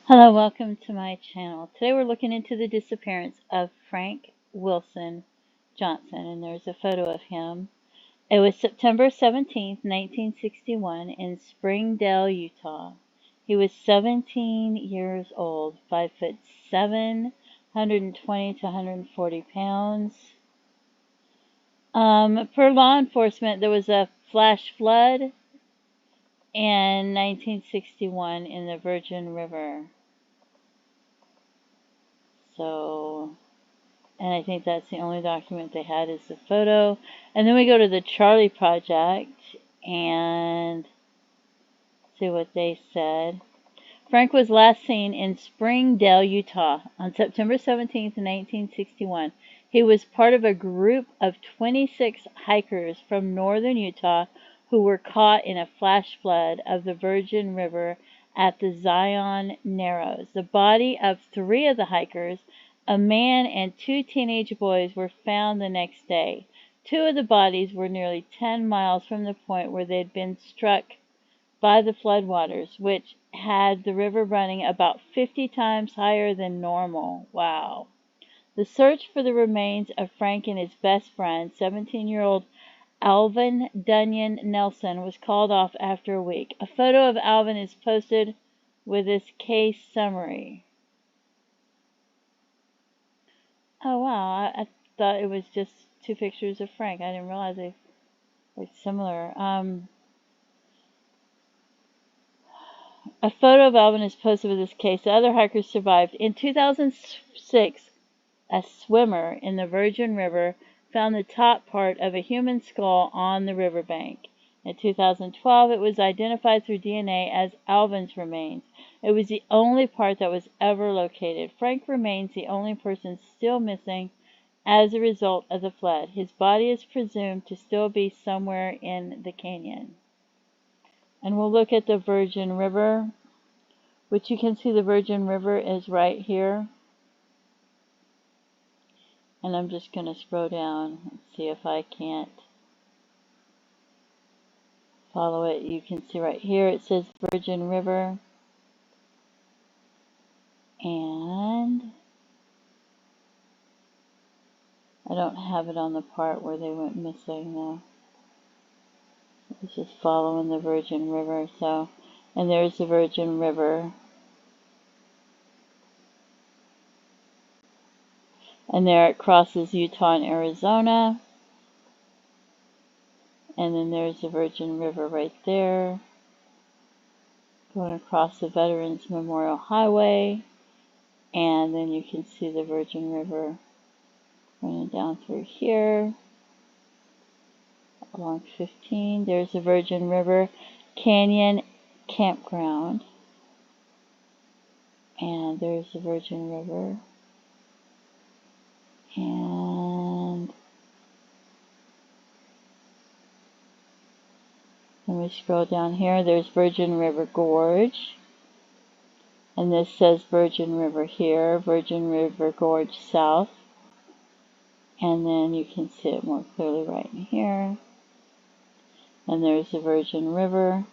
Hello, welcome to my channel. Today we're looking into the disappearance of Frank Wilson Johnson, and there's a photo of him. It was September 17th, 1961 in Springdale, Utah. He was 17 years old, 5'7", 120 to 140 pounds. Per law enforcement, there was a flash flood in 1961 in the Virgin River. So, and I think that's the only document they had is the photo. And then we go to the Charlie Project and see what they said. Frank was last seen in Springdale, Utah on September 17th, 1961. He was part of a group of 26 hikers from northern Utah who were caught in a flash flood of the Virgin River at the Zion Narrows. The body of 3 of the hikers, a man and 2 teenage boys, were found the next day. 2 of the bodies were nearly 10 miles from the point where they had been struck by the floodwaters, which had the river running about 50 times higher than normal. Wow. The search for the remains of Frank and his best friend, 17-year-old Alvin Dunyan Nelson, was called off after a week. A photo of Alvin is posted with this case summary. Oh wow, I thought it was just 2 pictures of Frank. I didn't realize they were similar. A photo of Alvin is posted with this case. The other hikers survived. In 2006, a swimmer in the Virgin River found the top part of a human skull on the riverbank. In 2012, it was identified through DNA as Alvin's remains. It was the only part that was ever located. Frank remains the only person still missing as a result of the flood. His body is presumed to still be somewhere in the canyon. And we'll look at the Virgin River, which you can see the Virgin River is right here. And I'm just going to scroll down and see if I can't follow it. You can see right here it says Virgin River. And I don't have it on the part where they went missing though. It's just following the Virgin River. So, and there's the Virgin River. And there it crosses Utah and Arizona. And then there's the Virgin River right there, going across the Veterans Memorial Highway. And then you can see the Virgin River running down through here along 15. There's the Virgin River Canyon Campground. And there's the Virgin River. And then we scroll down here. There's Virgin River Gorge. And this says Virgin River here, Virgin River Gorge South. And then you can see it more clearly right in here. And there's the Virgin River.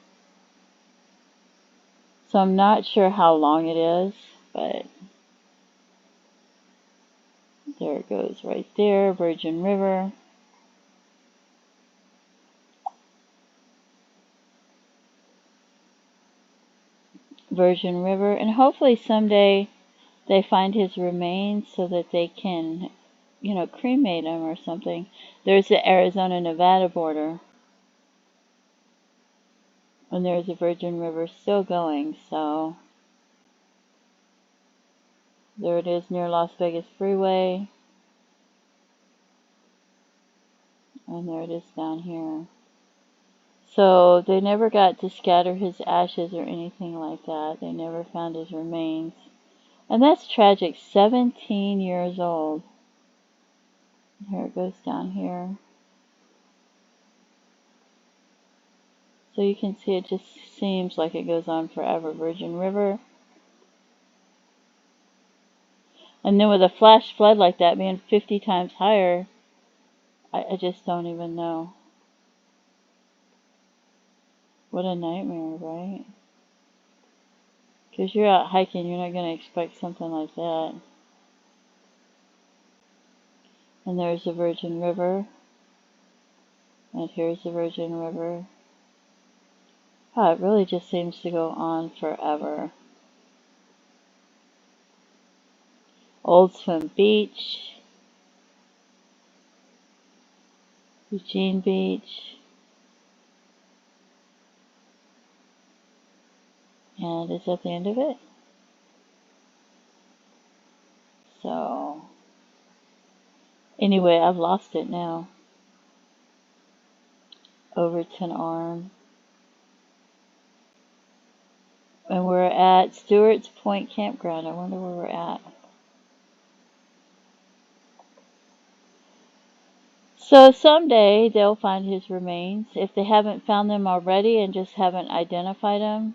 So I'm not sure how long it is, but there it goes right there, Virgin River. Virgin River. And hopefully someday they find his remains so that they can, you know, cremate him or something. There's the Arizona-Nevada border. And there's the Virgin River still going, so there it is near Las Vegas Freeway. And there it is down here. So they never got to scatter his ashes or anything like that. They never found his remains. And that's tragic, 17 years old. Here it goes down here. So you can see it just seems like it goes on forever. Virgin River. And then with a flash flood like that being 50 times higher, I just don't even know. What a nightmare, right? Because you're out hiking, you're not going to expect something like that. And there's the Virgin River. And here's the Virgin River. Oh, it really just seems to go on forever. Old Swim Beach. Eugene Beach. And is that the end of it? So, anyway, I've lost it now. Overton Arm. And we're at Stewart's Point Campground. I wonder where we're at. So someday they'll find his remains. If they haven't found them already and just haven't identified them.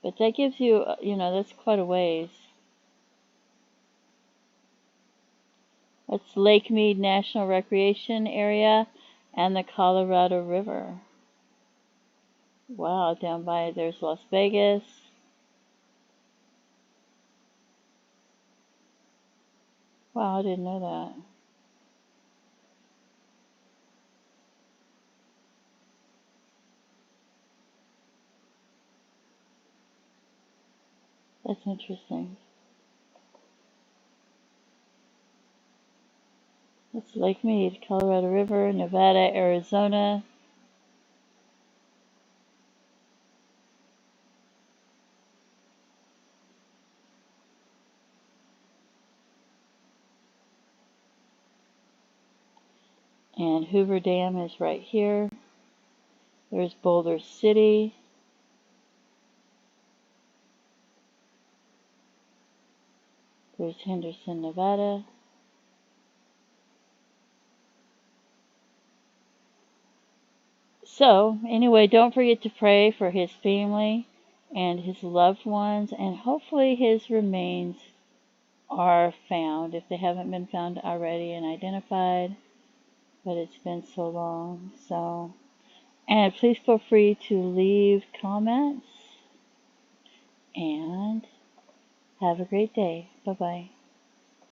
But that gives you, that's quite a ways. That's Lake Mead National Recreation Area and the Colorado River. Wow, down by there's Las Vegas. Wow, I didn't know that. That's interesting. That's Lake Mead, Colorado River, Nevada, Arizona. And Hoover Dam is right here. There's Boulder City. There's Henderson, Nevada. So, anyway, don't forget to pray for his family and his loved ones, and hopefully his remains are found if they haven't been found already and identified, but it's been so long. So, and please feel free to leave comments, and have a great day. Bye-bye.